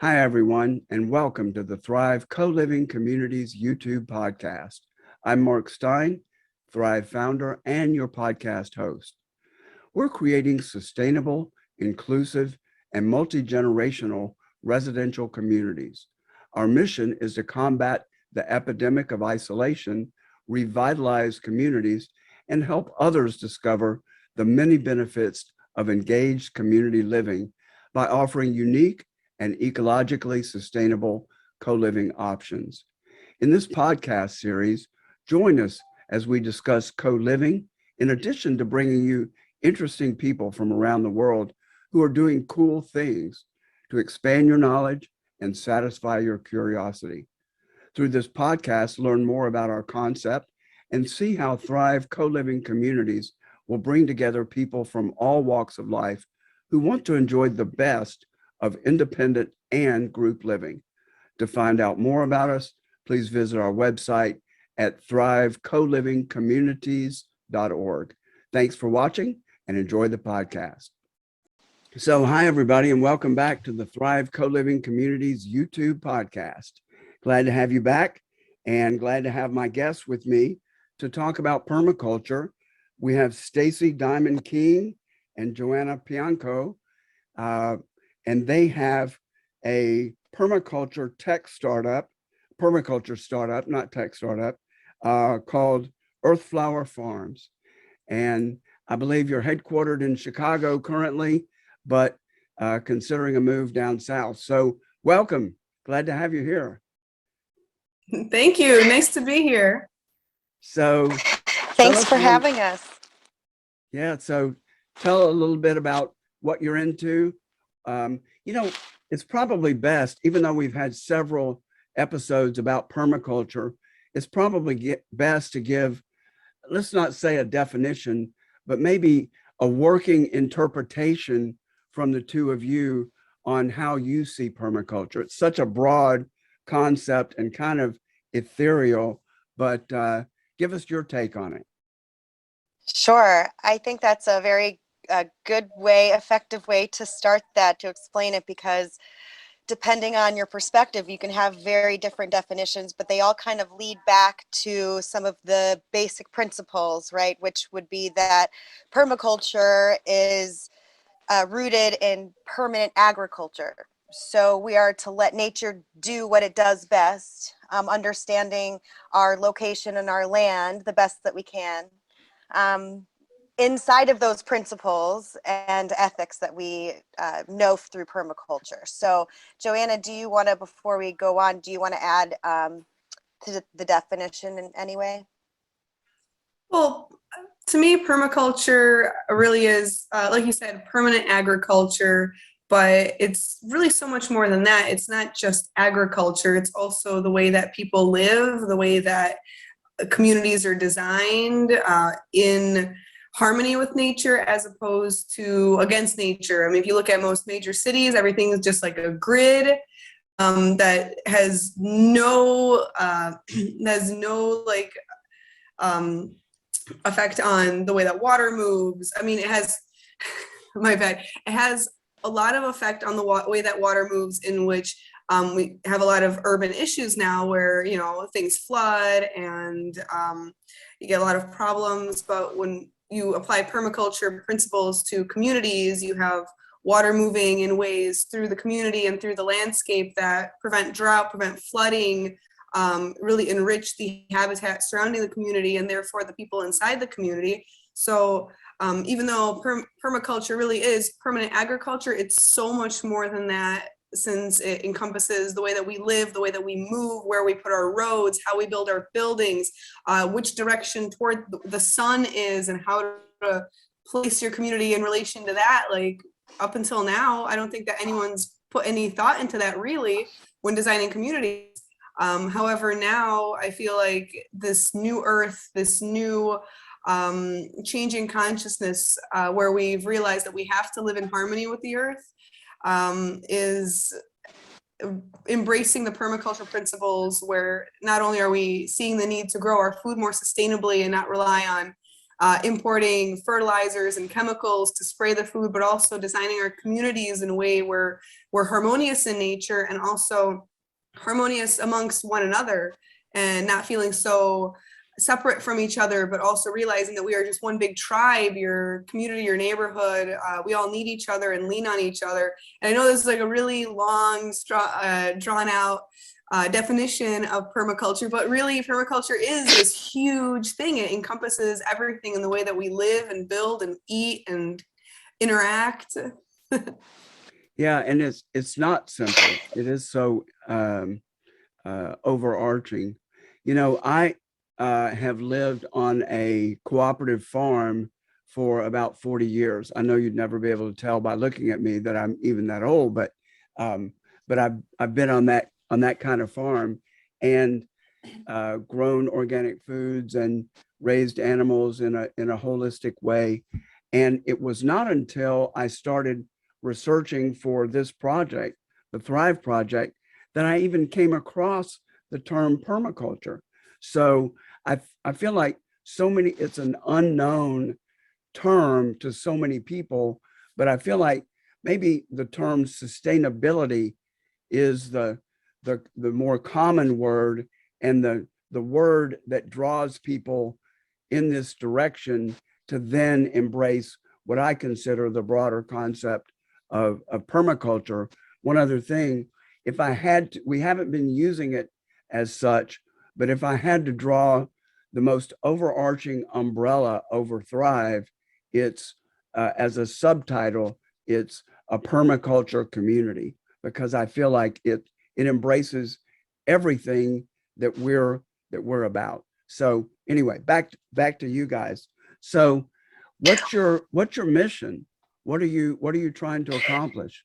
Hi, everyone, and welcome to the Thrive Co-Living Communities YouTube podcast. I'm Mark Stein, Thrive founder and your podcast host. We're creating sustainable, inclusive, and multi-generational residential communities. Our mission is to combat the epidemic of isolation, revitalize communities, and help others discover the many benefits of engaged community living by offering unique and ecologically sustainable co-living options. In this podcast series, join us as we discuss co-living, in addition to bringing you interesting people from around the world who are doing cool things to expand your knowledge and satisfy your curiosity. Through this podcast, learn more about our concept and see how Thrive co-living communities will bring together people from all walks of life who want to enjoy the best of independent and group living. To find out more about us, please visit our website at thrivecolivingcommunities.org. Thanks for watching and enjoy the podcast. So, hi, everybody, and welcome back to the Thrive Co-Living Communities YouTube podcast. Glad to have you back and glad to have my guests with me to talk about permaculture. We have Stacy Diamond King and Joanna Pianco, and they have a permaculture startup, not tech startup, called Earth Flower Farms. And I believe you're headquartered in Chicago currently, but considering a move down south. So welcome. Glad to have you here. Thank you. Nice to be here. So thanks for having us. Yeah. So tell a little bit about what you're into. It's probably best, even though we've had several episodes about permaculture, it's probably best to give, let's not say a definition, but maybe a working interpretation from the two of you on how you see permaculture. It's such a broad concept and kind of ethereal, but give us your take on it. Sure. I think that's a very good way, effective way to start that, to explain it, because depending on your perspective, you can have very different definitions, but they all kind of lead back to some of the basic principles, right? Which would be that permaculture is rooted in permanent agriculture. So we are to let nature do what it does best, understanding our location and our land the best that we can. Inside of those principles and ethics that we know through permaculture. So, Joanna, do you want to, before we go on, do you want to add to the definition in any way? Well, to me, permaculture really is, like you said, permanent agriculture, but it's really so much more than that. It's not just agriculture. It's also the way that people live, the way that communities are designed in harmony with nature as opposed to against nature. I mean, if you look at most major cities, everything is just like a grid that has no effect on the way that water moves. I mean, it has my bad. It has a lot of effect on the way that water moves, in which we have a lot of urban issues now where, things flood and you get a lot of problems. But when you apply permaculture principles to communities, you have water moving in ways through the community and through the landscape that prevent drought, prevent flooding, really enrich the habitat surrounding the community and therefore the people inside the community. So even though permaculture really is permanent agriculture, it's so much more than that, since it encompasses the way that we live, the way that we move, where we put our roads, how we build our buildings, which direction toward the sun is, and how to place your community in relation to that. Like, up until now, I don't think that anyone's put any thought into that really when designing communities. However, now I feel like this new earth, this new changing consciousness, where we've realized that we have to live in harmony with the earth, is embracing the permaculture principles, where not only are we seeing the need to grow our food more sustainably and not rely on importing fertilizers and chemicals to spray the food, but also designing our communities in a way where we're harmonious in nature and also harmonious amongst one another, and not feeling so separate from each other, but also realizing that we are just one big tribe, your community, your neighborhood. We all need each other and lean on each other. And I know this is like a really long, drawn out definition of permaculture, but really permaculture is this huge thing. It encompasses everything in the way that we live and build and eat and interact. Yeah, and it's not simple. It is so overarching. You know, I have lived on a cooperative farm for about 40 years. I know you'd never be able to tell by looking at me that I'm even that old, but I've been on that kind of farm and grown organic foods and raised animals in a holistic way. And it was not until I started researching for this project, the Thrive Project, that I even came across the term permaculture. So I feel like it's an unknown term to so many people, but I feel like maybe the term sustainability is the more common word and the word that draws people in this direction to then embrace what I consider the broader concept of permaculture. One other thing, if I had to, we haven't been using it as such, but if I had to draw the most overarching umbrella over Thrive, it's as a subtitle, it's a permaculture community, because I feel like it embraces everything that we're about. So anyway, back to you guys. So what's your mission? What are you trying to accomplish?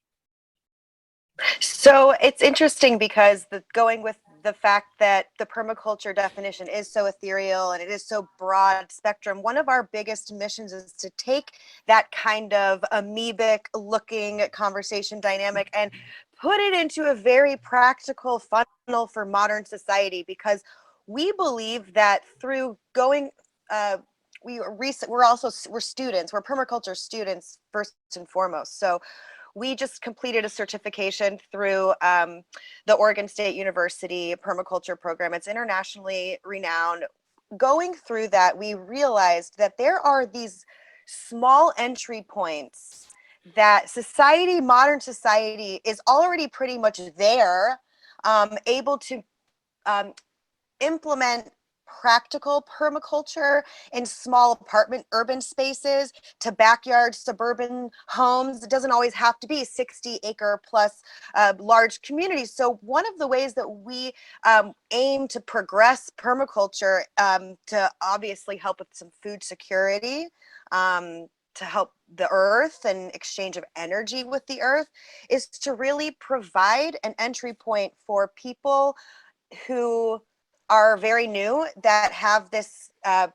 So it's interesting because going with the fact that the permaculture definition is so ethereal and it is so broad spectrum, one of our biggest missions is to take that kind of amoebic looking conversation dynamic and put it into a very practical funnel for modern society, because we believe that through going we're students, we're permaculture students first and foremost. So we just completed a certification through the Oregon State University permaculture program. It's internationally renowned. Going through that, we realized that there are these small entry points that modern society is already pretty much there, able to implement practical permaculture in small apartment urban spaces to backyard suburban homes. It doesn't always have to be 60-acre plus large communities. So one of the ways that we aim to progress permaculture to obviously help with some food security, to help the earth and exchange of energy with the earth, is to really provide an entry point for people who are very new, that have this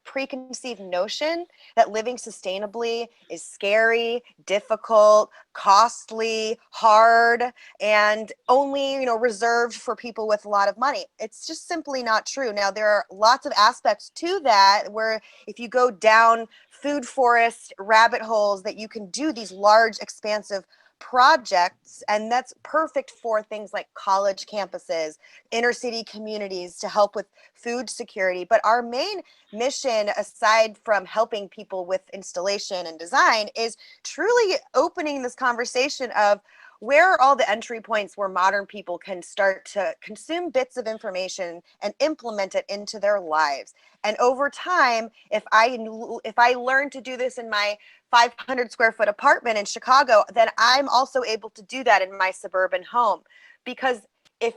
preconceived notion that living sustainably is scary, difficult, costly, hard, and only reserved for people with a lot of money. It's just simply not true. Now, there are lots of aspects to that where if you go down food forest rabbit holes, that you can do these large, expansive projects, and that's perfect for things like college campuses, inner city communities, to help with food security. But our main mission, aside from helping people with installation and design, is truly opening this conversation of where are all the entry points where modern people can start to consume bits of information and implement it into their lives. And over time, if I learn to do this in my 500 square foot apartment in Chicago, then I'm also able to do that in my suburban home. Because if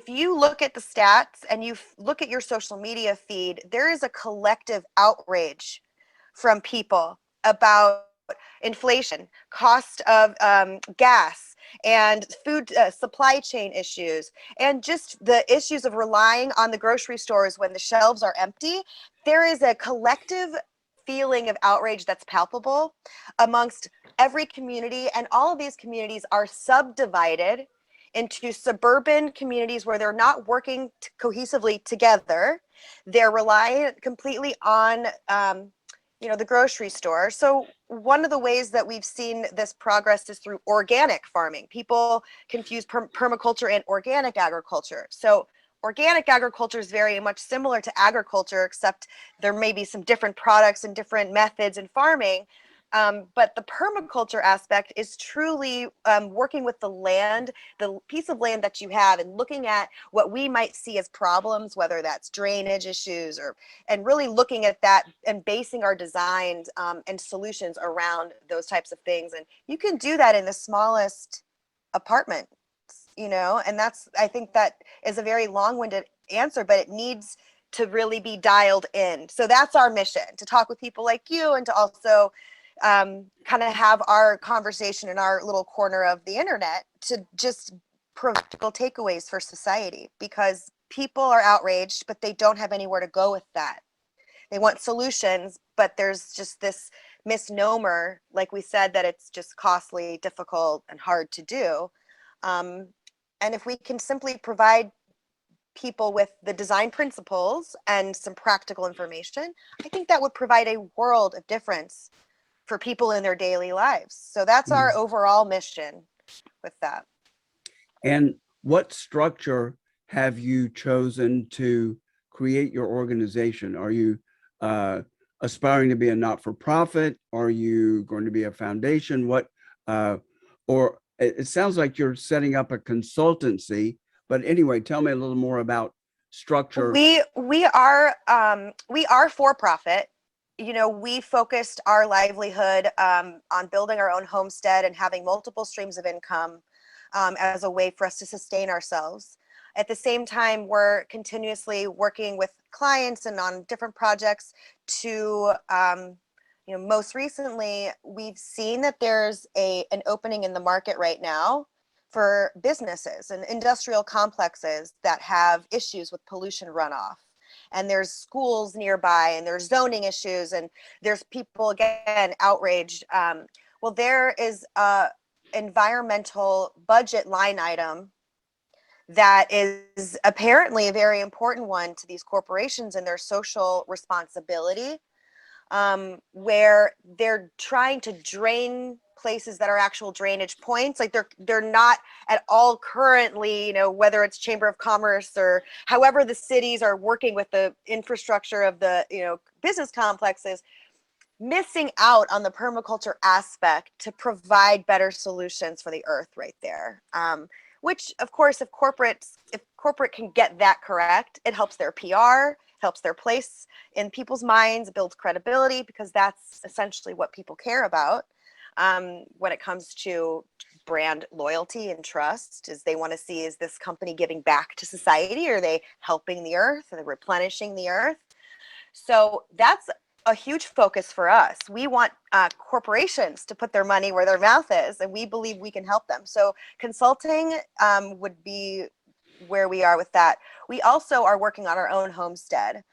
you look at the stats and you look at your social media feed, there is a collective outrage from people about inflation, cost of gas, and food supply chain issues, and just the issues of relying on the grocery stores when the shelves are empty. There is a collective feeling of outrage that's palpable amongst every community, and all of these communities are subdivided into suburban communities where they're not working cohesively together. They're relying completely on the grocery store. So one of the ways that we've seen this progress is through organic farming. People confuse permaculture and organic agriculture. So organic agriculture is very much similar to agriculture, except there may be some different products and different methods in farming. But the permaculture aspect is truly working with the land, the piece of land that you have, and looking at what we might see as problems, whether that's drainage issues and really looking at that and basing our designs and solutions around those types of things. And you can do that in the smallest apartment, and I think that is a very long-winded answer, but it needs to really be dialed in. So that's our mission, to talk with people like you and to also kind of have our conversation in our little corner of the internet to just practical takeaways for society, because people are outraged, but they don't have anywhere to go with that. They want solutions, but there's just this misnomer, like we said, that it's just costly, difficult, and hard to do. And if we can simply provide people with the design principles and some practical information, I think that would provide a world of difference for people in their daily lives. So that's our overall mission with that. And what structure have you chosen to create your organization? Are you aspiring to be a not-for-profit? Are you going to be a foundation? Or it sounds like you're setting up a consultancy, but anyway, tell me a little more about structure. We are for-profit. We focused our livelihood on building our own homestead and having multiple streams of income as a way for us to sustain ourselves. At the same time, we're continuously working with clients and on different projects to, most recently, we've seen that there's an opening in the market right now for businesses and industrial complexes that have issues with pollution runoff. And there's schools nearby, and there's zoning issues, and there's people, again, outraged. Well, there is a environmental budget line item that is apparently a very important one to these corporations and their social responsibility, where they're trying to drain places that are actual drainage points. Like they're not at all currently, whether it's Chamber of Commerce or however the cities are working with the infrastructure of the, business complexes, missing out on the permaculture aspect to provide better solutions for the earth right there. Which, of course, if corporate can get that correct, it helps their PR, helps their place in people's minds, builds credibility, because that's essentially what people care about when it comes to brand loyalty and trust. Is they want to see, is this company giving back to society? Are they helping the earth? Are they replenishing the earth? So that's a huge focus for us. We want corporations to put their money where their mouth is, and we believe we can help them. So consulting would be where we are with that. We also are working on our own homestead.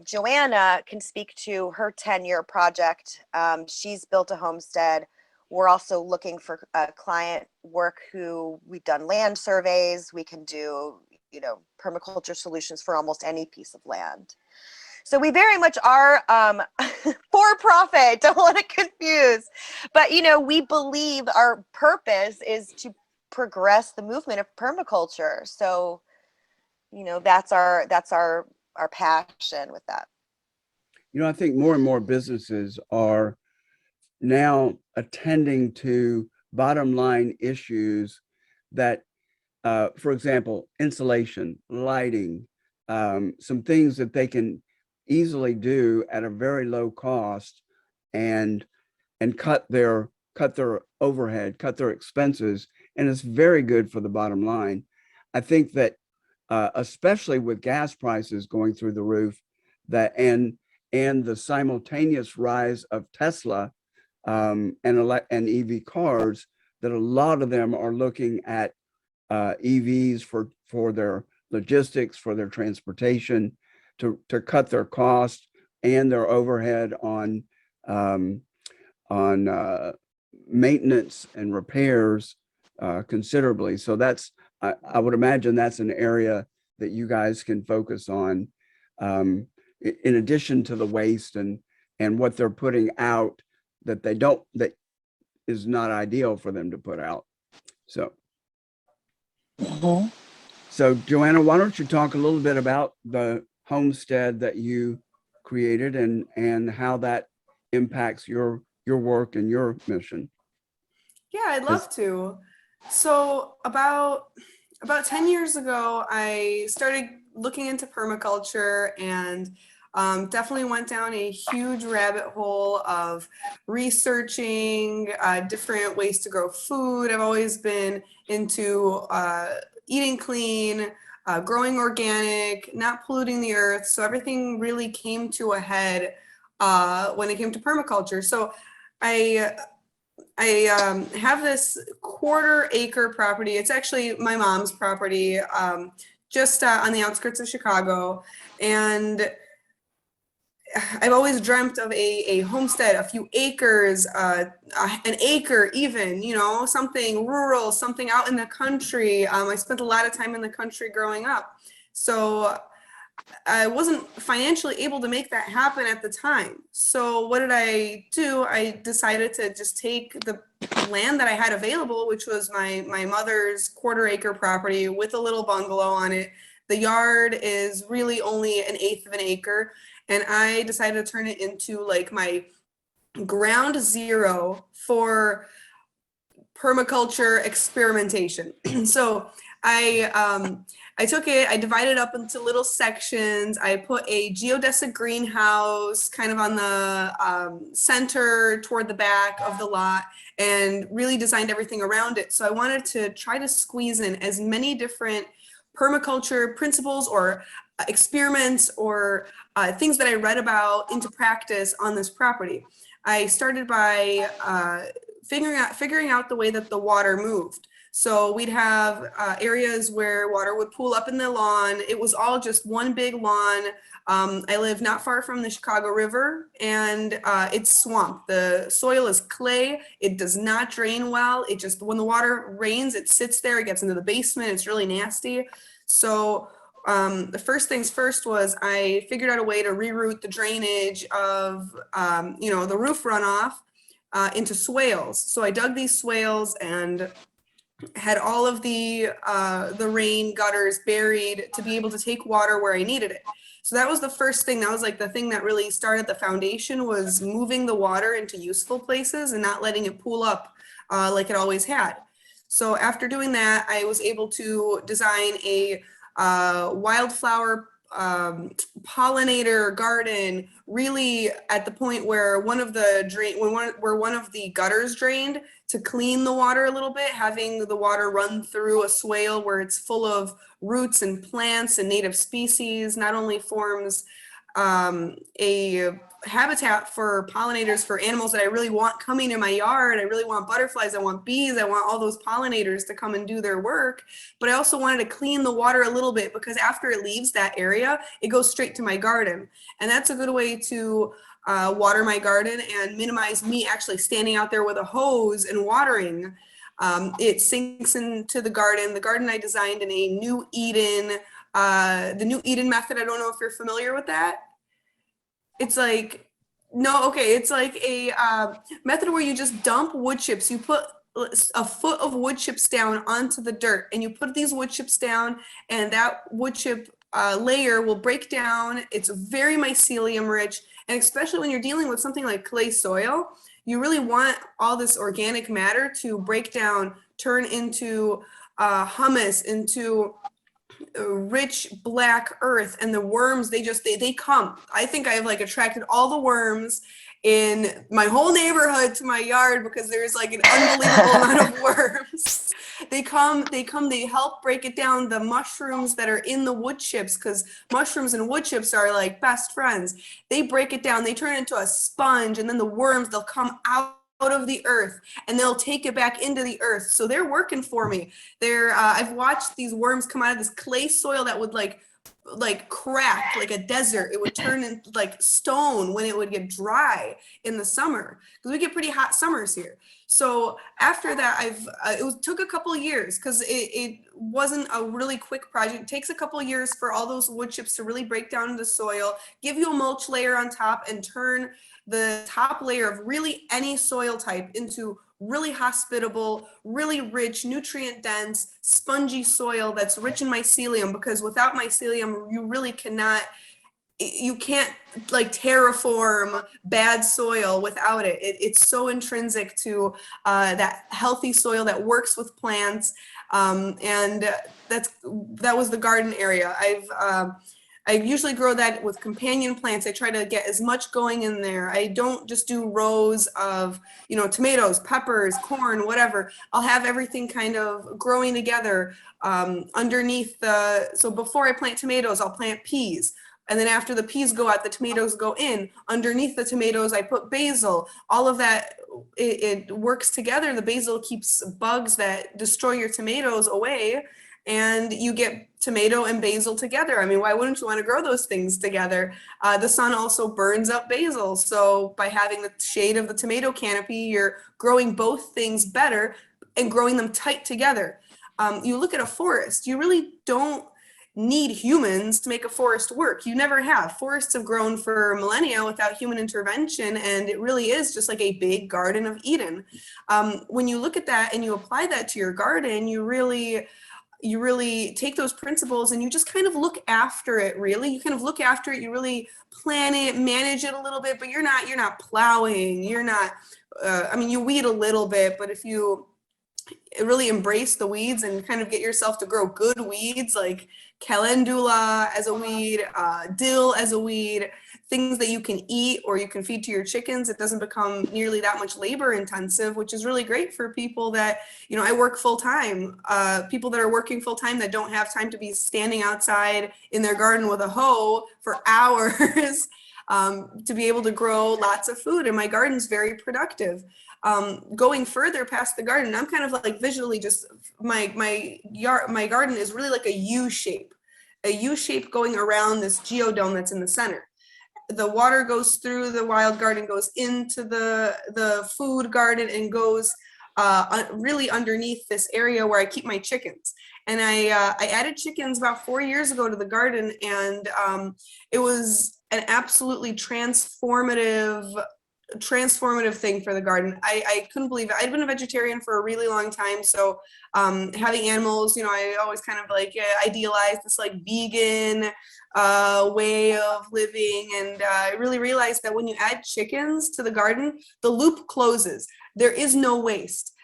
Joanna can speak to her 10-year project. She's built a homestead. We're also looking for client work who we've done land surveys. We can do, permaculture solutions for almost any piece of land. So we very much are for-profit, don't let it confuse. But, we believe our purpose is to progress the movement of permaculture. So, that's our passion with that. I think more and more businesses are now attending to bottom line issues that, for example, insulation, lighting, some things that they can easily do at a very low cost and cut their overhead, cut their expenses, and it's very good for the bottom line. I think that especially with gas prices going through the roof, and the simultaneous rise of Tesla and EV cars, that a lot of them are looking at EVs for their logistics, for their transportation, to cut their cost and their overhead on maintenance and repairs considerably. So I would imagine that's an area that you guys can focus on, in addition to the waste and and what they're putting out that that is not ideal for them to put out. So, Mhm. so Joanna, why don't you talk a little bit about the homestead that you created and how that impacts your work and your mission? Yeah, I'd 'Cause- love to. So about 10 years ago, I started looking into permaculture and definitely went down a huge rabbit hole of researching different ways to grow food. I've always been into eating clean, growing organic, not polluting the earth. So everything really came to a head when it came to permaculture. So I I have this 1/4 acre property. It's actually my mom's property, just on the outskirts of Chicago. And I've always dreamt of a homestead, a few acres, an acre even, you know, something rural, something out in the country. I spent a lot of time in the country growing up. So I wasn't financially able to make that happen at the time. So what did I do? I decided to just take the land that I had available, which was my mother's 1/4 acre property with a little bungalow on it. The yard is really only 1/8 of an acre. And I decided to turn it into like my ground zero for permaculture experimentation. So I took it, I divided it up into little sections. I put a geodesic greenhouse kind of on the center toward the back of the lot and really designed everything around it. So I wanted to try to squeeze in as many different permaculture principles or experiments or things that I read about into practice on this property. I started by figuring out the way that the water moved. So we'd have areas where water would pool up in the lawn. It was all just one big lawn. I live not far from the Chicago River, and it's swamp. The soil is clay. It does not drain well. It just, when the water rains, it sits there. It gets into the basement. It's really nasty. So the first things first was I figured out a way to reroute the drainage of, the roof runoff into swales. So I dug these swales and had all of the rain gutters buried to be able to take water where I needed it. So that was the first thing. That was like the thing that really started the foundation, was moving the water into useful places and not letting it pool up like it always had. So after doing that, I was able to design a wildflower pollinator garden, really at the point where one of the gutters drained, to clean the water a little bit, having the water run through a swale where it's full of roots and plants and native species, not only forms a habitat for pollinators, for animals that I really want coming in my yard. I really want butterflies, I want bees, I want all those pollinators to come and do their work. But I also wanted to clean the water a little bit, because after it leaves that area, it goes straight to my garden. And that's a good way to water my garden and minimize me actually standing out there with a hose and watering. It sinks into the garden. The garden I designed in a New Eden, the New Eden method. I don't know if you're familiar with that. It's like, no, okay. It's like a method where you just dump wood chips. You put a foot of wood chips down onto the dirt, and you put these wood chips down, and that wood chip layer will break down. It's very mycelium rich. And especially when you're dealing with something like clay soil, you really want all this organic matter to break down, turn into humus, into rich black earth. And the worms, they come. I think I've like attracted all the worms in my whole neighborhood to my yard, because there's like an unbelievable amount of worms. They help break it down. The mushrooms that are in the wood chips, because mushrooms and wood chips are like best friends. They break it down, they turn it into a sponge, and then the worms, they'll come out of the earth and they'll take it back into the earth. So they're working for me. I've watched these worms come out of this clay soil that would like like cracked like a desert. It would turn into like stone when it would get dry in the summer, because we get pretty hot summers here. So after that, took a couple of years, because it wasn't a really quick project. It takes a couple of years for all those wood chips to really break down into soil, give you a mulch layer on top, and turn the top layer of really any soil type into really hospitable, really rich, nutrient dense, spongy soil that's rich in mycelium, because without mycelium, you can't like terraform bad soil without it. It's so intrinsic to that healthy soil that works with plants. And that was the garden area. I usually grow that with companion plants. I try to get as much going in there. I don't just do rows of, tomatoes, peppers, corn, whatever. I'll have everything kind of growing together underneath so before I plant tomatoes, I'll plant peas. And then after the peas go out, the tomatoes go in. Underneath the tomatoes, I put basil. All of that, it works together. The basil keeps bugs that destroy your tomatoes away, and you get tomato and basil together. I mean, why wouldn't you want to grow those things together? The sun also burns up basil. So by having the shade of the tomato canopy, you're growing both things better and growing them tight together. You look at a forest, you really don't need humans to make a forest work. You never have. Forests have grown for millennia without human intervention, and it really is just like a big Garden of Eden. When you look at that and you apply that to your garden, you really take those principles and you just kind of look after it. Really, you kind of look after it. You really plan it, manage it a little bit, but you're not plowing. You're not. You weed a little bit, but if you really embrace the weeds and kind of get yourself to grow good weeds like calendula as a weed, dill as a weed, things that you can eat or you can feed to your chickens. It doesn't become nearly that much labor intensive, which is really great for people that, I work full time. People that are working full time that don't have time to be standing outside in their garden with a hoe for hours to be able to grow lots of food. And my garden's very productive. Going further past the garden, I'm kind of like visually just my garden is really like a U shape going around this geodome that's in the center. The water goes through the wild garden, goes into the food garden, and goes really underneath this area where I keep my chickens. And I added chickens about 4 years ago to the garden, and it was an absolutely transformative thing for the garden. I couldn't believe it. I'd been a vegetarian for a really long time. So having animals, I always kind of like idealized this like vegan way of living. And I really realized that when you add chickens to the garden, the loop closes. There is no waste.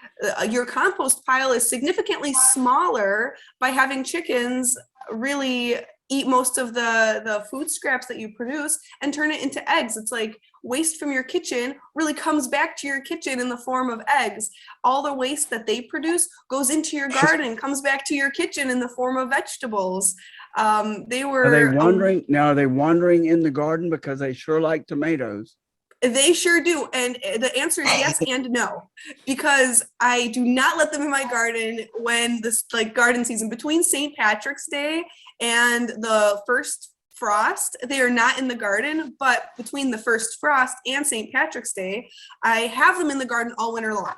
Your compost pile is significantly smaller by having chickens really eat most of the food scraps that you produce and turn it into eggs. It's like waste from your kitchen really comes back to your kitchen in the form of eggs. All the waste that they produce goes into your garden, comes back to your kitchen in the form of vegetables. Are they wandering in the garden because they sure like tomatoes? They sure do. And the answer is yes and no, because I do not let them in my garden when this like garden season between St. Patrick's Day and the first frost. They are not in the garden, but between the first frost and St. Patrick's Day, I have them in the garden all winter long.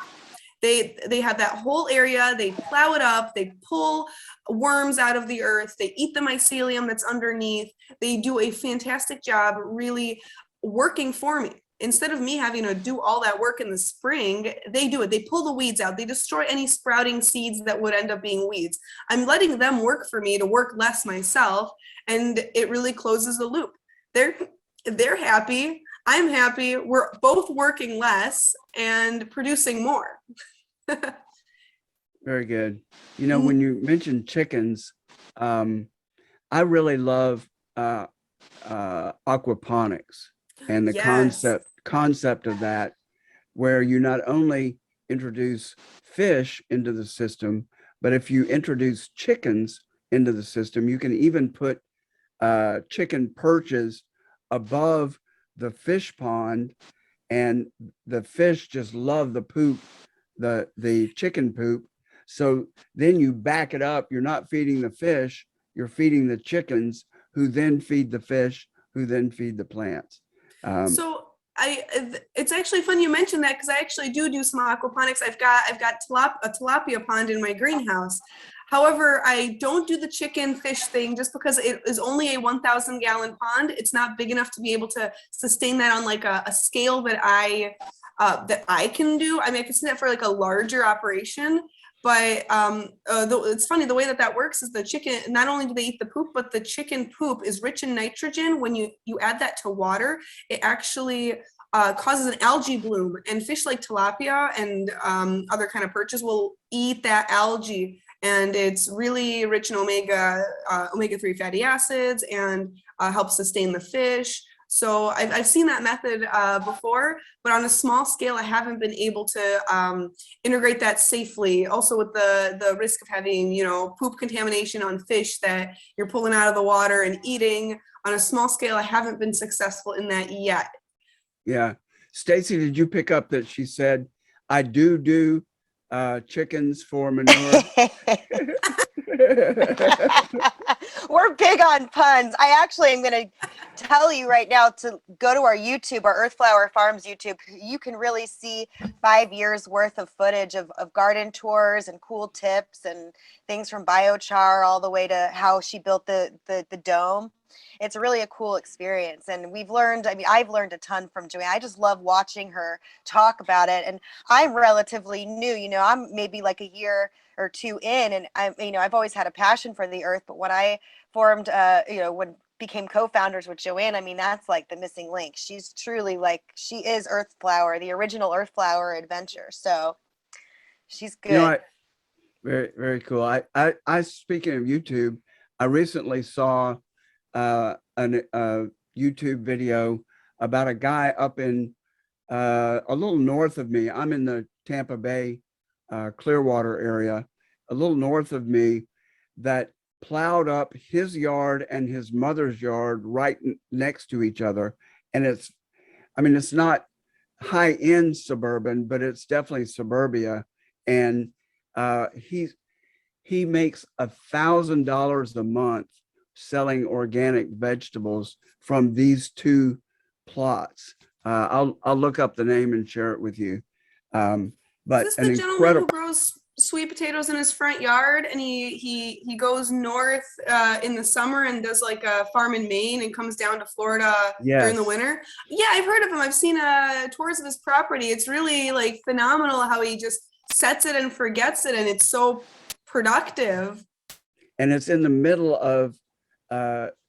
They have that whole area, they plow it up, they pull worms out of the earth, they eat the mycelium that's underneath. They do a fantastic job really working for me. Instead of me having to do all that work in the spring, they do it. They pull the weeds out. They destroy any sprouting seeds that would end up being weeds. I'm letting them work for me to work less myself, and it really closes the loop. They're happy. I'm happy. We're both working less and producing more. Very good. When you mentioned chickens, I really love aquaponics and the concept of that, where you not only introduce fish into the system, but if you introduce chickens into the system, you can even put chicken perches above the fish pond, and the fish just love the poop, the chicken poop. So then you back it up. You're not feeding the fish, you're feeding the chickens, who then feed the fish, who then feed the plants. So it's actually fun you mentioned that, because I actually do some aquaponics. I've got a tilapia pond in my greenhouse. However, I don't do the chicken fish thing just because it is only a 1,000 gallon pond. It's not big enough to be able to sustain that on like a scale that I can do. I mean, I can see that for like a larger operation. But it's funny, the way that works is the chicken, not only do they eat the poop, but the chicken poop is rich in nitrogen. When you add that to water, it actually causes an algae bloom, and fish like tilapia and other kind of perches will eat that algae. And it's really rich in omega-3 fatty acids, and helps sustain the fish. So I've seen that method before, but on a small scale, I haven't been able to integrate that safely. Also with the risk of having, poop contamination on fish that you're pulling out of the water and eating. On a small scale, I haven't been successful in that yet. Yeah. Stacy, did you pick up that she said, I do chickens for manure? We're big on puns. I actually am going to tell you right now to go to our YouTube, our Earthflower Farms YouTube. You can really see 5 years worth of footage of garden tours and cool tips and things from biochar all the way to how she built the dome. It's really a cool experience. And I've learned a ton from Joanne. I just love watching her talk about it. And I'm relatively new, I'm maybe like a year or two in, and I've always had a passion for the earth. But when I formed, when became co-founders with Joanne, I mean, that's like the missing link. She's truly she is Earthflower, the original Earthflower adventure. So she's good. Very, very cool. I speaking of YouTube, I recently saw a YouTube video about a guy up in a little north of me. I'm in the Tampa Bay, Clearwater area, a little north of me, that plowed up his yard and his mother's yard right next to each other. And it's not high-end suburban, but it's definitely suburbia. And he makes $1,000 a month selling organic vegetables from these two plots. I'll look up the name and share it with you. But is this the gentleman who grows sweet potatoes in his front yard, and he goes north in the summer and does like a farm in Maine and comes down to Florida during the winter? Yeah, I've heard of him. I've seen tours of his property. It's really phenomenal how he just sets it and forgets it, and it's so productive. And it's in the middle of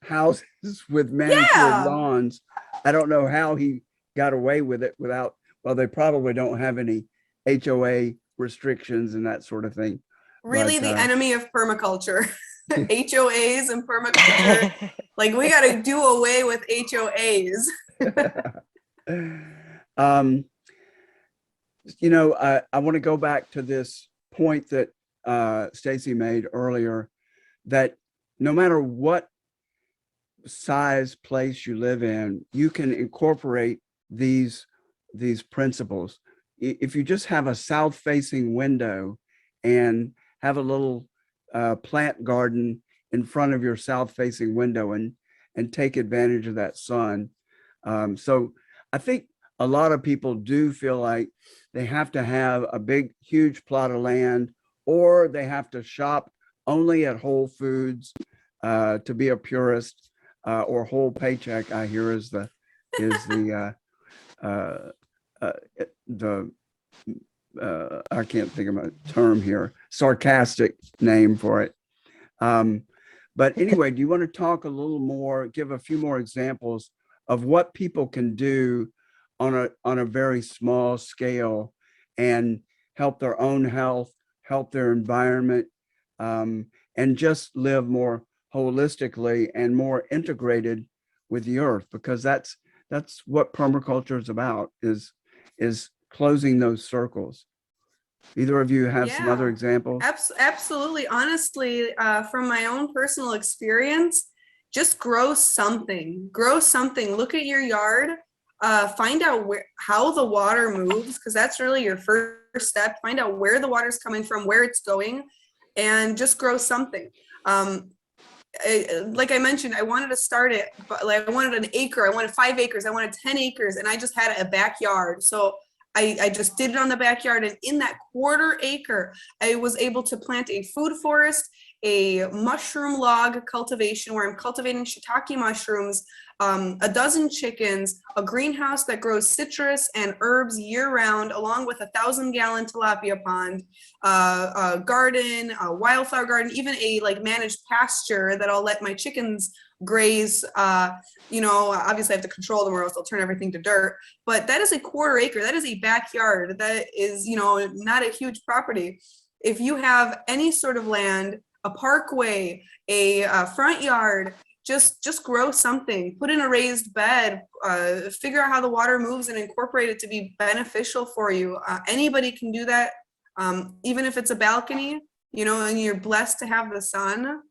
houses with manicured lawns. I don't know how he got away with it without, well, they probably don't have any HOA restrictions and that sort of thing. Really, the enemy of permaculture. HOAs and permaculture. We got to do away with HOAs. I want to go back to this point that Stacy made earlier, that no matter what size place you live in, you can incorporate these principles. If you just have a south-facing window and have a little plant garden in front of your south-facing window and take advantage of that sun. So I think a lot of people do feel like they have to have a big, huge plot of land, or they have to shop only at Whole Foods to be a purist, or Whole Paycheck, I hear is the I can't think of a term here, sarcastic name for it. But anyway, do you want to talk a little more, give a few more examples of what people can do on a very small scale and help their own health, help their environment, and just live more holistically and more integrated with the earth? Because that's what permaculture is about, is closing those circles. Either of you have some other examples? Absolutely. Honestly, from my own personal experience, just grow something. Look at your yard, find out how the water moves, because that's really your first step. Find out where the water's coming from, where it's going, and just grow something. like I mentioned, I wanted to start it, but like I wanted an acre, I wanted 5 acres, I wanted 10 acres, and I just had a backyard. So I just did it on the backyard, and in that quarter acre, I was able to plant a food forest, a mushroom log cultivation where I'm cultivating shiitake mushrooms, a dozen chickens, a greenhouse that grows citrus and herbs year round, along with a 1,000-gallon tilapia pond, a garden, a wildflower garden, even a like managed pasture that I'll let my chickens graze. Obviously I have to control them or else they'll turn everything to dirt. But that is a quarter acre. That is a backyard. That is, not a huge property. If you have any sort of land, a parkway, a front yard, just grow something, put in a raised bed, figure out how the water moves and incorporate it to be beneficial for you. Anybody can do that, even if it's a balcony, and you're blessed to have the sun,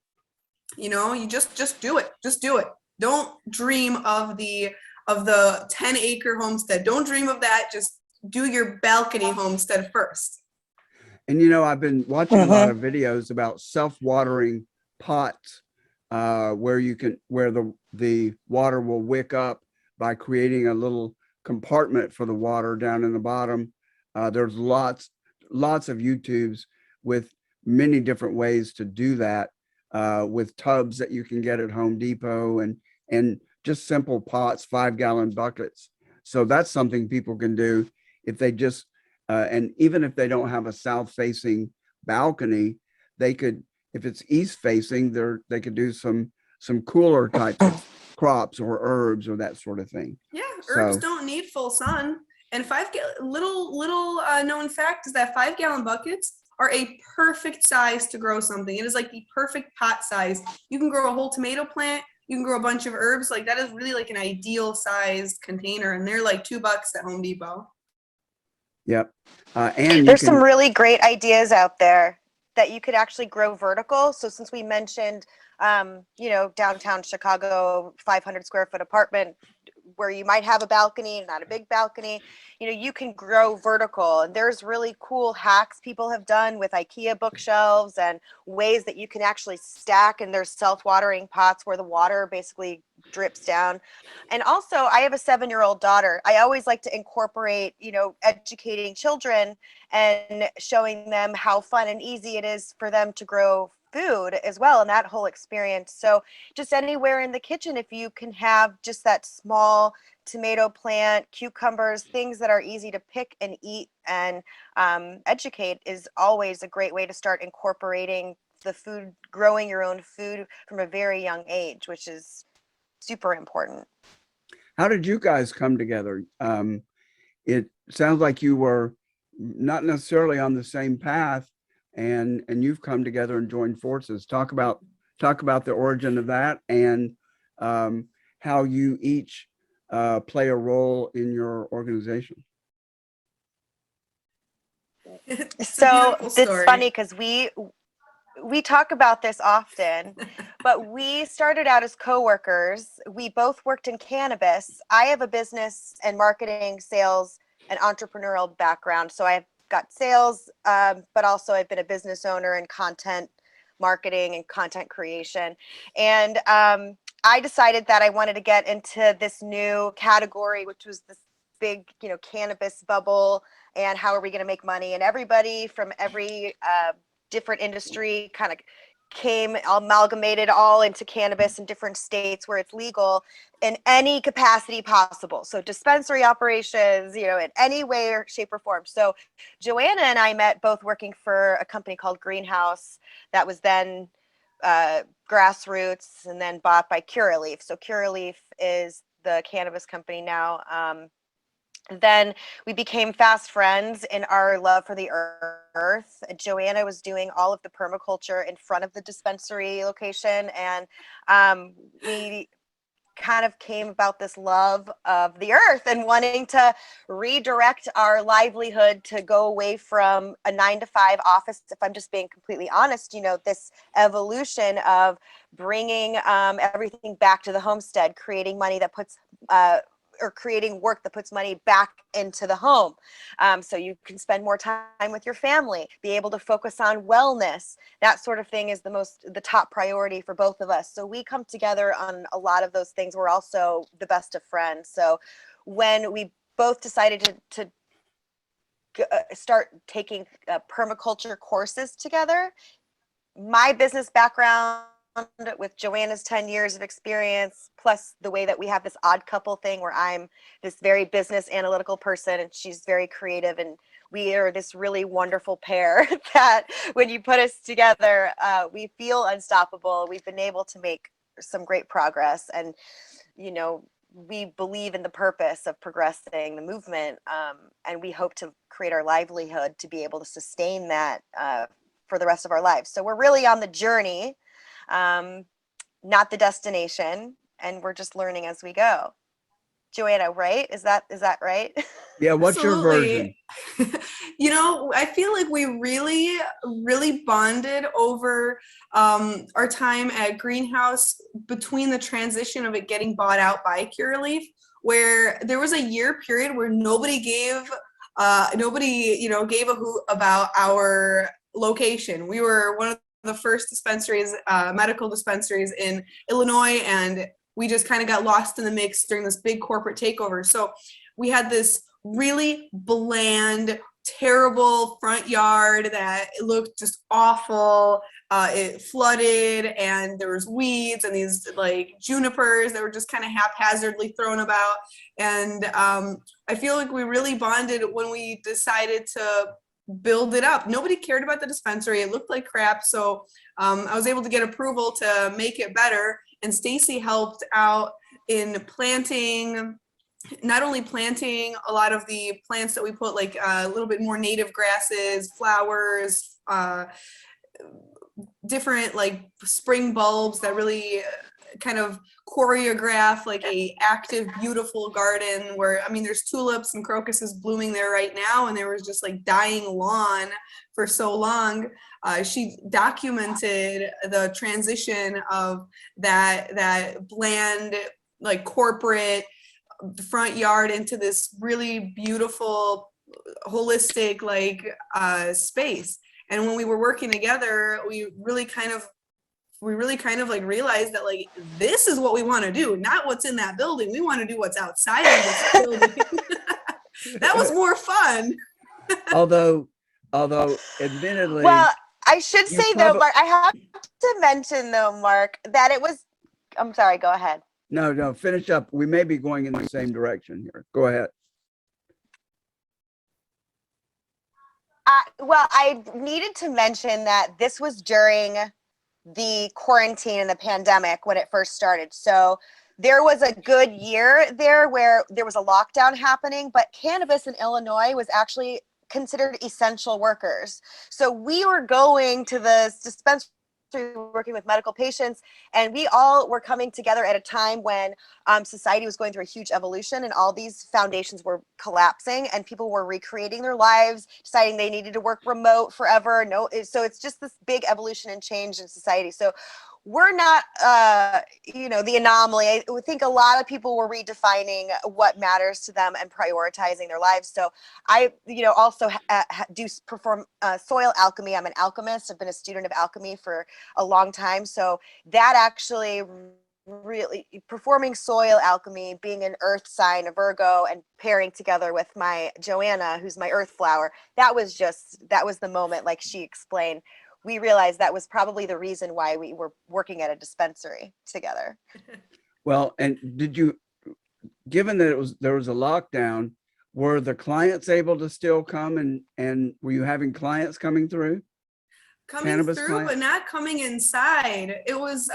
you just do it. Just do it. Don't dream of the 10-acre homestead. Don't dream of that. Just do your balcony homestead first. And I've been watching a lot of videos about self-watering pots, where the water will wick up by creating a little compartment for the water down in the bottom. There's lots of YouTubes with many different ways to do that, with tubs that you can get at Home Depot and just simple pots, 5-gallon buckets. So that's something people can do if they just and even if they don't have a south-facing balcony, they could, if it's east-facing, they could do some cooler types of crops or herbs or that sort of thing. Yeah, herbs don't need full sun. And little known fact is that 5-gallon buckets are a perfect size to grow something. It is like the perfect pot size. You can grow a whole tomato plant. You can grow a bunch of herbs. Like that is really like an ideal sized container, and they're like $2 at Home Depot. Yep. And there's some really great ideas out there that you could actually grow vertical. So since we mentioned, downtown Chicago, 500 square foot apartment where you might have a balcony, not a big balcony, you can grow vertical. And there's really cool hacks people have done with IKEA bookshelves and ways that you can actually stack, and there's self-watering pots where the water basically drips down. And also, I have a 7-year-old daughter. I always like to incorporate, educating children and showing them how fun and easy it is for them to grow food as well, and that whole experience. So just anywhere in the kitchen, if you can have just that small tomato plant, cucumbers, things that are easy to pick and eat and educate, is always a great way to start incorporating the food, growing your own food from a very young age, which is super important. How did you guys come together? It sounds like you were not necessarily on the same path, and you've come together and joined forces. Talk about the origin of that, and how you each play a role in your organization. So it's funny because we talk about this often, but we started out as coworkers. We both worked in cannabis. I have a business and marketing, sales, and entrepreneurial background. So I've got sales, but also I've been a business owner in content marketing and content creation. And I decided that I wanted to get into this new category, which was this big, cannabis bubble, and how are we going to make money? And everybody from every different industry kind of came amalgamated all into cannabis in different states where it's legal in any capacity possible. So dispensary operations, in any way or shape or form. So Joanna and I met both working for a company called Greenhouse that was then Grassroots and then bought by Curaleaf. So Curaleaf is the cannabis company now. Then we became fast friends in our love for the earth. Joanna was doing all of the permaculture in front of the dispensary location, and we kind of came about this love of the earth and wanting to redirect our livelihood to go away from a 9-to-5 office. If I'm just being completely honest, this evolution of bringing everything back to the homestead, creating money that puts or creating work that puts money back into the home. So you can spend more time with your family, be able to focus on wellness. That sort of thing is the top priority for both of us. So we come together on a lot of those things. We're also the best of friends. So when we both decided to start taking permaculture courses together, my business background with Joanna's 10 years of experience, plus the way that we have this odd couple thing where I'm this very business analytical person and she's very creative, and we are this really wonderful pair that when you put us together, we feel unstoppable. We've been able to make some great progress, and we believe in the purpose of progressing the movement, and we hope to create our livelihood to be able to sustain that for the rest of our lives. So we're really on the journey, not the destination, and we're just learning as we go. Joanna, right? Is that right? Yeah, what's your version? I feel like we really, really bonded over our time at Greenhouse between the transition of it getting bought out by Curaleaf, where there was a year period where nobody gave a hoot about our location. We were one of the first dispensaries, medical dispensaries in Illinois, and we just kind of got lost in the mix during this big corporate takeover. So we had this really bland, terrible front yard that it looked just awful. It flooded, and there was weeds and these like junipers that were just kind of haphazardly thrown about. And I feel like we really bonded when we decided to build it up. Nobody cared about the dispensary. It looked like crap. So I was able to get approval to make it better. And Stacy helped out in not only planting a lot of the plants that we put, like a little bit more native grasses, flowers, different like spring bulbs that really kind of choreograph like a active, beautiful garden where, there's tulips and crocuses blooming there right now, and there was just like dying lawn for so long. She documented the transition of that bland, like corporate front yard into this really beautiful, holistic, like space. And when we were working together, we really kind of like realized that like this is what we want to do, not what's in that building. We want to do what's outside of this building. That was more fun. although admittedly, well, I should say though, Mark, I have to mention though, Mark, that I'm sorry, go ahead. No, finish up. We may be going in the same direction here. Go ahead. Well, I needed to mention that this was during the quarantine and the pandemic when it first started. So there was a good year there where there was a lockdown happening, but cannabis in Illinois was actually considered essential workers. So we were going to the dispensary, working with medical patients, and we all were coming together at a time when society was going through a huge evolution, and all these foundations were collapsing, and people were recreating their lives, deciding they needed to work remote forever. So it's just this big evolution and change in society. So we're not, the anomaly. I think a lot of people were redefining what matters to them and prioritizing their lives. So I, also do perform soil alchemy. I'm an alchemist. I've been a student of alchemy for a long time. So that actually really performing soil alchemy, being an earth sign, a Virgo, and pairing together with my Joanna, who's my earth flower, that was the moment, like she explained. We realized that was probably the reason why we were working at a dispensary together. Well, and given that there was a lockdown, were the clients able to still come, and were you having clients coming through? Coming through, but not coming inside. It was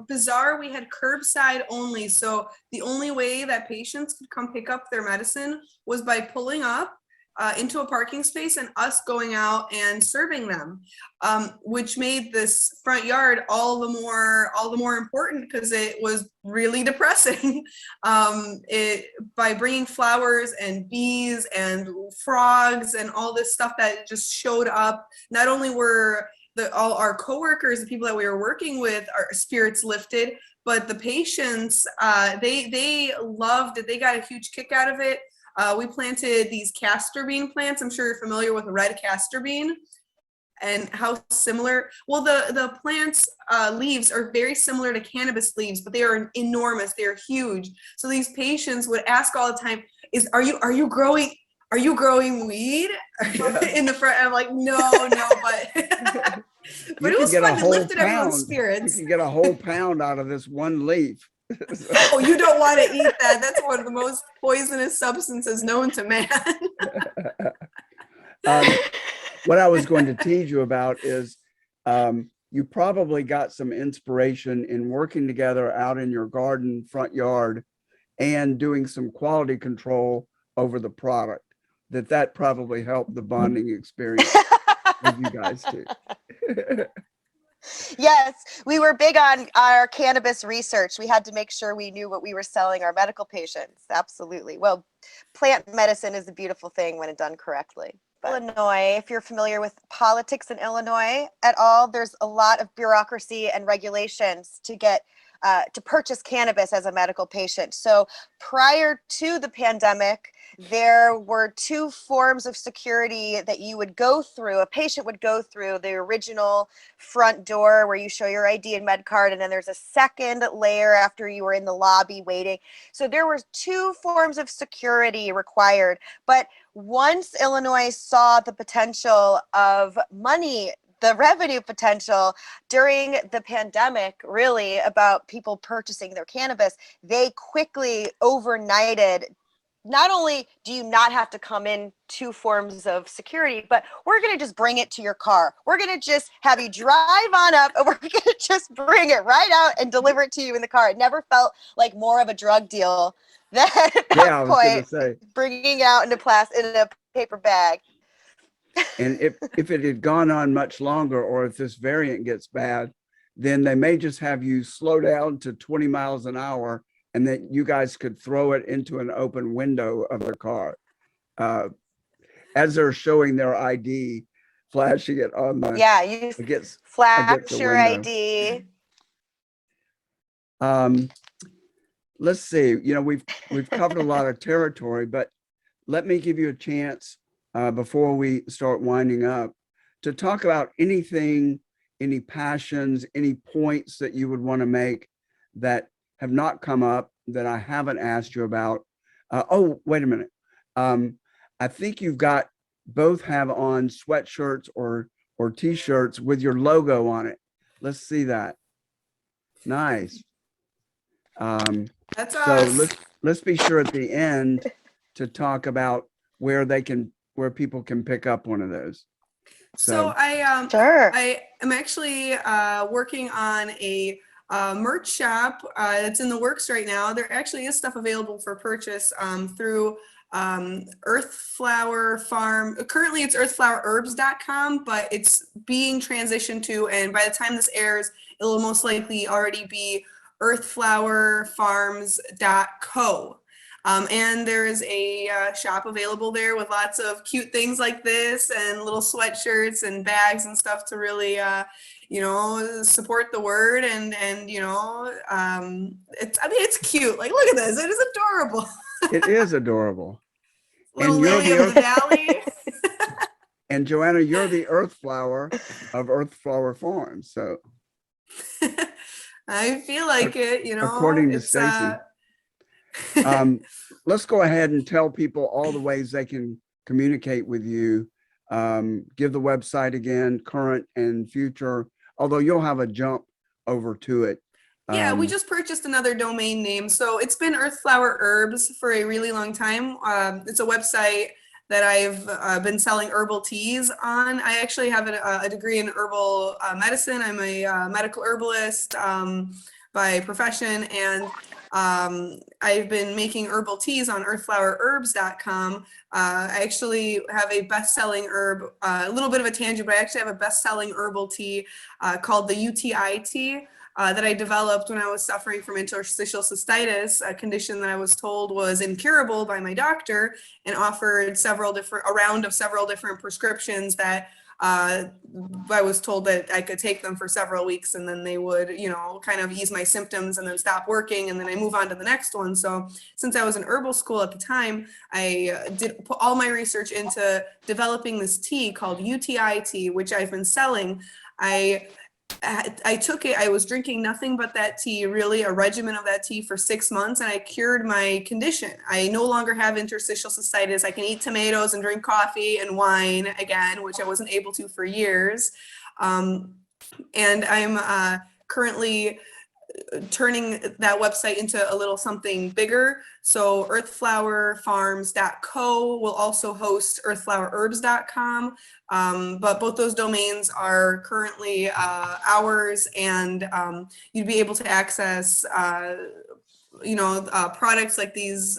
bizarre. We had curbside only. So the only way that patients could come pick up their medicine was by pulling up into a parking space and us going out and serving them, which made this front yard all the more important because it was really depressing. By bringing flowers and bees and frogs and all this stuff that just showed up, not only were all our coworkers, the people that we were working with, our spirits lifted, but the patients, they loved it. They got a huge kick out of it. We planted these castor bean plants. I'm sure you're familiar with red castor bean and how similar. Well, the plants leaves are very similar to cannabis leaves, but they are enormous. They are huge. So these patients would ask all the time, are you growing weed in the front? And I'm like, no, but but it was fun. It lifted everyone's spirits. You can get a whole pound out of this one leaf. Oh, you don't want to eat that. That's one of the most poisonous substances known to man. What I was going to tease you about is you probably got some inspiration in working together out in your garden front yard and doing some quality control over the product. That probably helped the bonding experience with you guys too. Yes, we were big on our cannabis research. We had to make sure we knew what we were selling our medical patients. Absolutely. Well, plant medicine is a beautiful thing when it's done correctly. But Illinois, if you're familiar with politics in Illinois at all, there's a lot of bureaucracy and regulations to get to purchase cannabis as a medical patient. So prior to the pandemic, there were two forms of security that you would go through. A patient would go through the original front door where you show your ID and med card, and then there's a second layer after you were in the lobby waiting. So there were two forms of security required. But once Illinois saw the potential of money, the revenue potential during the pandemic, really about people purchasing their cannabis, they quickly overnighted. Not only do you not have to come in two forms of security, but we're going to just bring it to your car. We're going to just have you drive on up and we're going to just bring it right out and deliver it to you in the car. It never felt like more of a drug deal than at that point, bringing it out in a paper bag. And if it had gone on much longer, or if this variant gets bad, then they may just have you slow down to 20 miles an hour, and that you guys could throw it into an open window of the car as they're showing their ID, flashing it on the flash your ID. Let's see. We've covered a lot of territory, but let me give you a chance before we start winding up to talk about anything, any passions, any points that you would want to make that have not come up that I haven't asked you about. Oh, wait a minute. I think you've both have on sweatshirts or t-shirts with your logo on it. Let's see that. Nice. That's so us. let's be sure at the end to talk about where people can pick up one of those. So I Sure. I am actually working on a merch shop that's in the works right now. There actually is stuff available for purchase through Earth Flower Farm. Currently it's earthflowerherbs.com, but it's being transitioned to, and by the time this airs, it will most likely already be earthflowerfarms.co. And there is a shop available there with lots of cute things like this and little sweatshirts and bags and stuff to really, support the word. And it's cute. Like, look at this. It is adorable. It is adorable. Little lily of the valley. And Joanna, you're the Earth Flower of Earth Flower Farms. So I feel like it, according to Stacy. Let's go ahead and tell people all the ways they can communicate with you. Give the website again, current and future, although you'll have a jump over to it. Yeah, we just purchased another domain name. So it's been Earthflower Herbs for a really long time. It's a website that I've been selling herbal teas on. I actually have a degree in herbal medicine. I'm a medical herbalist by profession, and I've been making herbal teas on earthflowerherbs.com. I actually have a best-selling herb, a little bit of a tangent, but I actually have a best-selling herbal tea called the UTI tea that I developed when I was suffering from interstitial cystitis, a condition that I was told was incurable by my doctor, and offered a round of several different prescriptions that I was told that I could take them for several weeks and then they would, kind of ease my symptoms and then stop working and then I move on to the next one. So since I was in herbal school at the time, I did put all my research into developing this tea called UTI tea, which I've been selling. I took it, I was drinking nothing but that tea, really a regimen of that tea for 6 months, and I cured my condition. I no longer have interstitial cystitis. I can eat tomatoes and drink coffee and wine again, which I wasn't able to for years. And I'm currently turning that website into a little something bigger. So earthflowerfarms.co will also host earthflowerherbs.com. But both those domains are currently ours, and you'd be able to access, products like these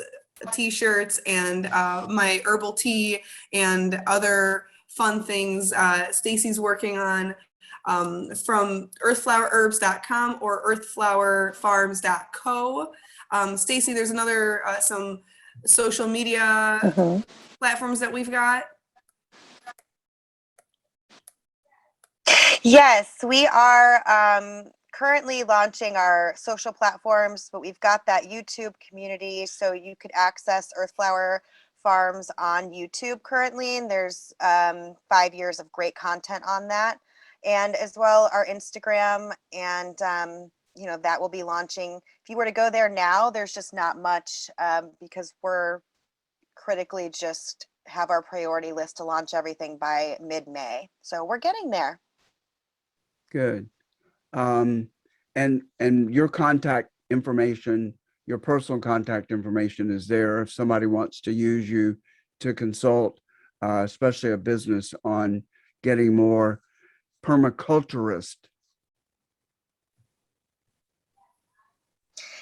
t-shirts and my herbal tea and other fun things Stacy's working on. From earthflowerherbs.com or earthflowerfarms.co. Stacy, there's another some social media platforms that we've got. Yes, we are currently launching our social platforms, but we've got that YouTube community, so you could access Earthflower Farms on YouTube currently, and there's 5 years of great content on that. And as well our Instagram, and that will be launching. If you were to go there now, there's just not much because we're critically just have our priority list to launch everything by mid-May. So we're getting there. Good. And your contact information, your personal contact information is there if somebody wants to use you to consult, especially a business, on getting more permaculturist.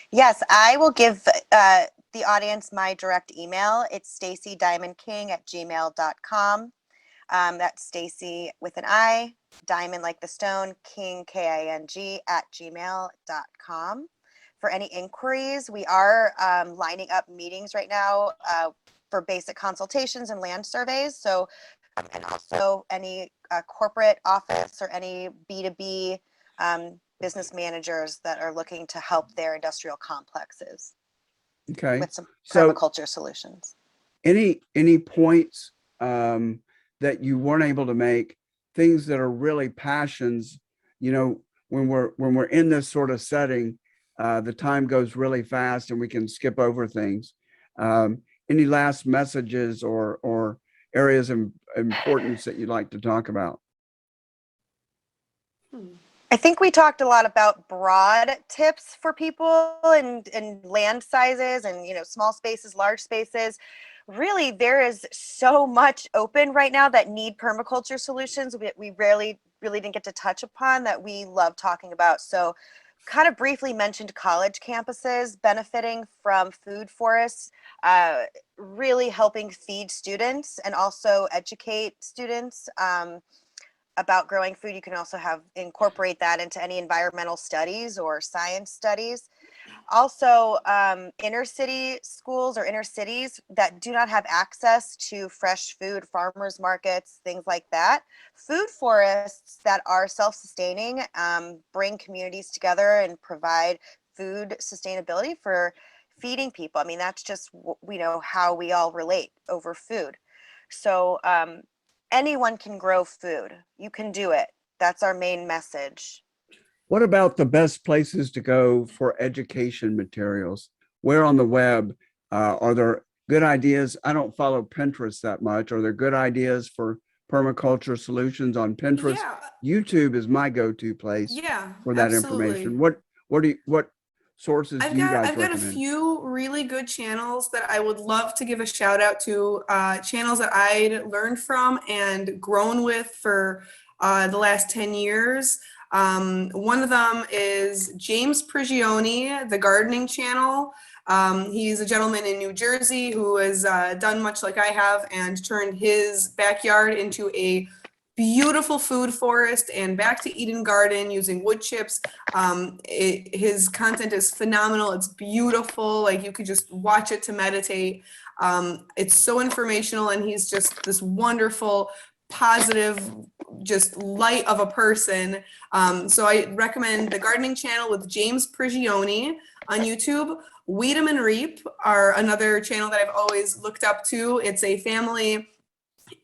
Yes, I will give the audience my direct email. It's stacydiamondking@gmail.com. That's Stacy with an I, diamond like the stone, king, King, @gmail.com. For any inquiries, we are lining up meetings right now for basic consultations and land surveys. So, and also any corporate office or any B2B business managers that are looking to help their industrial complexes with some permaculture solutions. Any points that you weren't able to make, things that are really passions, when we're in this sort of setting, the time goes really fast and we can skip over things. Any last messages or areas of importance that you'd like to talk about? I think we talked a lot about broad tips for people and land sizes and, small spaces, large spaces. Really, there is so much open right now that need permaculture solutions we really didn't get to touch upon that we love talking about. So kind of briefly mentioned college campuses benefiting from food forests, really helping feed students and also educate students about growing food. You can also incorporate that into any environmental studies or science studies. Also, inner city schools or inner cities that do not have access to fresh food, farmers markets, things like that. Food forests that are self-sustaining bring communities together and provide food sustainability for feeding people. I mean, that's just, how we all relate over food. So anyone can grow food. You can do it. That's our main message. What about the best places to go for education materials? Where on the web are there good ideas? I don't follow Pinterest that much. Are there good ideas for permaculture solutions on Pinterest? Yeah. YouTube is my go-to place for that information. What sources do you guys recommend? I've got a few really good channels that I would love to give a shout out to, channels that I'd learned from and grown with for the last 10 years. One of them is James Prigioni, the gardening channel. He's a gentleman in New Jersey who has done much like I have and turned his backyard into a beautiful food forest and back to Eden garden using wood chips. His content is phenomenal. It's beautiful. Like you could just watch it to meditate. It's so informational, and he's just this wonderful positive, just light of a person. So I recommend the Gardening Channel with James Prigioni on YouTube. Weed 'em and Reap are another channel that I've always looked up to. It's a family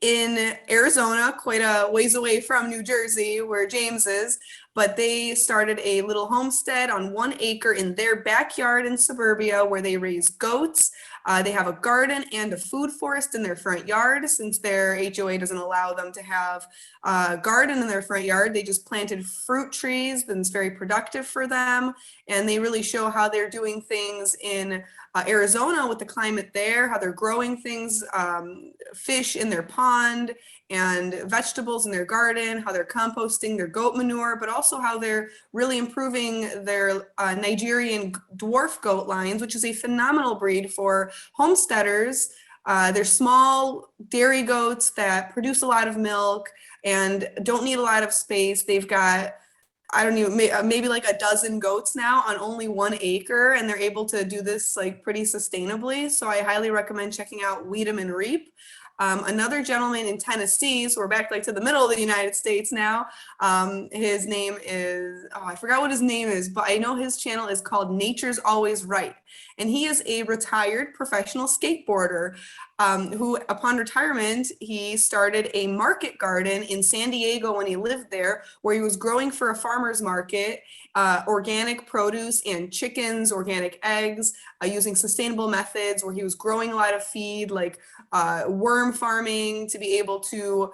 in Arizona, quite a ways away from New Jersey, where James is, but they started a little homestead on 1 acre in their backyard in suburbia where they raise goats. They have a garden and a food forest in their front yard. Since their HOA doesn't allow them to have a garden in their front yard, they just planted fruit trees, and it's very productive for them. And they really show how they're doing things in Arizona with the climate there, how they're growing things, fish in their pond and vegetables in their garden, how they're composting their goat manure, but also how they're really improving their Nigerian dwarf goat lines, which is a phenomenal breed for homesteaders. They're small dairy goats that produce a lot of milk and don't need a lot of space. They've got, I don't know, maybe like a dozen goats now on only 1 acre, and they're able to do this like pretty sustainably. So I highly recommend checking out Weed 'em and Reap. Another gentleman in Tennessee, so we're back like to the middle of the United States now. His name is, oh, I forgot what his name is, but I know his channel is called Nature's Always Right. And he is a retired professional skateboarder who, upon retirement, he started a market garden in San Diego when he lived there, where he was growing for a farmer's market, organic produce and chickens, organic eggs, using sustainable methods, where he was growing a lot of feed, like worm farming to be able to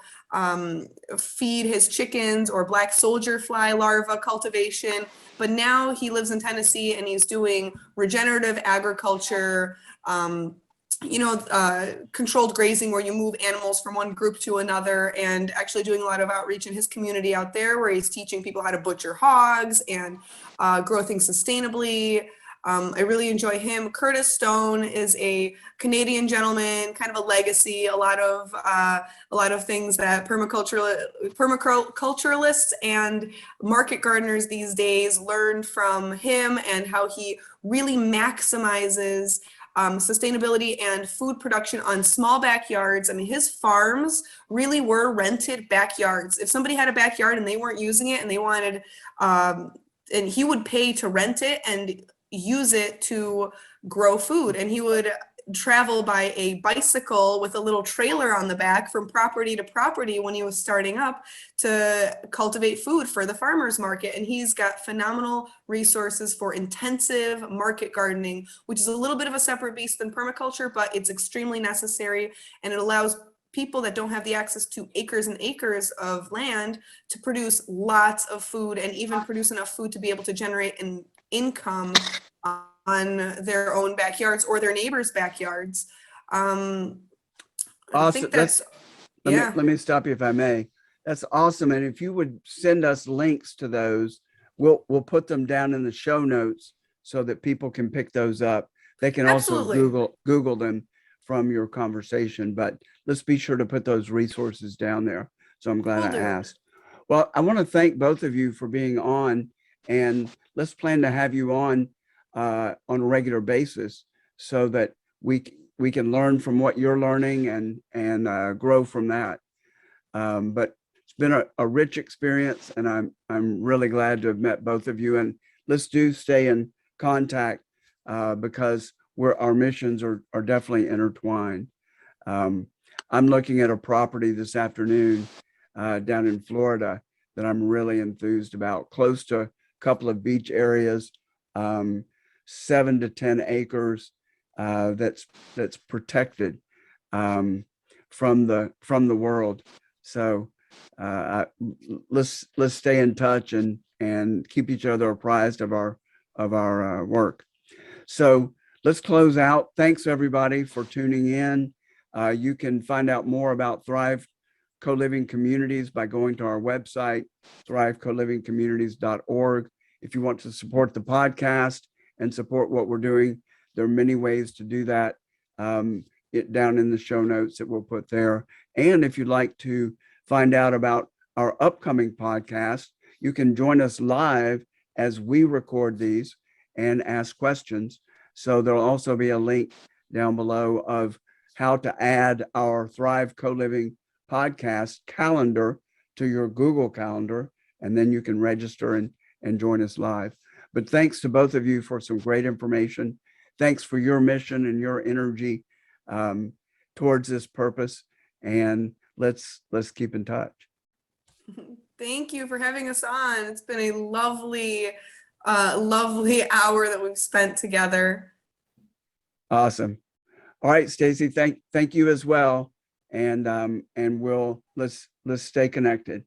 feed his chickens, or black soldier fly larva cultivation. But now he lives in Tennessee and he's doing regenerative agriculture, controlled grazing, where you move animals from one group to another, and actually doing a lot of outreach in his community out there, where he's teaching people how to butcher hogs and grow things sustainably. I really enjoy him. Curtis Stone is a Canadian gentleman, kind of a legacy. A lot of things that permaculturalists and market gardeners these days learned from him, and how he really maximizes sustainability and food production on small backyards. I mean, his farms really were rented backyards. If somebody had a backyard and they weren't using it and they wanted, and he would pay to rent it and use it to grow food. And he would travel by a bicycle with a little trailer on the back from property to property when he was starting up to cultivate food for the farmers market. And he's got phenomenal resources for intensive market gardening, which is a little bit of a separate beast than permaculture, but it's extremely necessary, and it allows people that don't have the access to acres and acres of land to produce lots of food, and even produce enough food to be able to generate an income on their own backyards or their neighbors' backyards. I Awesome. think that's, Let me stop you if I may. That's awesome. And if you would send us links to those, we'll put them down in the show notes so that people can pick those up. They can Absolutely. also Google them from your conversation, but let's be sure to put those resources down there. So I'm glad Will I do. asked. Well, I want to thank both of you for being on, and let's plan to have you on a regular basis so that we can learn from what you're learning and grow from that. But it's been a rich experience, and I'm really glad to have met both of you. And let's stay in contact because our missions are definitely intertwined. I'm looking at a property this afternoon down in Florida that I'm really enthused about, close to a couple of beach areas, 7 to 10 acres that's protected from the world. So let's stay in touch and keep each other apprised of our work. So let's close out. Thanks everybody for tuning in. You can find out more about Thrive Co-Living Communities by going to our website, thrivecolivingcommunities.org. If you want to support the podcast and support what we're doing, there are many ways to do that. Down in the show notes that we'll put there. And if you'd like to find out about our upcoming podcast, you can join us live as we record these and ask questions. So there'll also be a link down below of how to add our Thrive Co-Living podcast calendar to your Google Calendar, and then you can register and join us live. But thanks to both of you for some great information. Thanks for your mission and your energy towards this purpose. And let's keep in touch. Thank you for having us on. It's been a lovely hour that we've spent together. Awesome. All right, Stacy, thank you as well. And let's stay connected.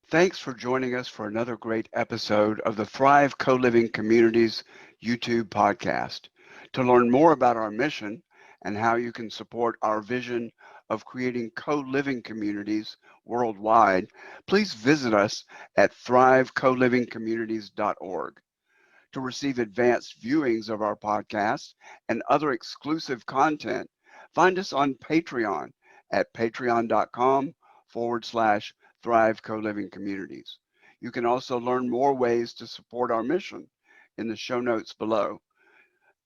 Thanks for joining us for another great episode of the Thrive Co-Living Communities YouTube podcast. To learn more about our mission and how you can support our vision of creating co-living communities worldwide, please visit us at thrivecolivingcommunities.org. To receive advanced viewings of our podcast and other exclusive content, find us on Patreon at patreon.com/Thrive Co-Living Communities. You can also learn more ways to support our mission in the show notes below.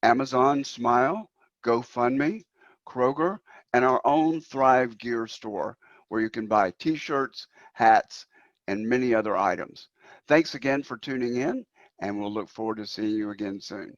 Amazon Smile, GoFundMe, Kroger, and our own Thrive Gear store, where you can buy t-shirts, hats, and many other items. Thanks again for tuning in, and we'll look forward to seeing you again soon.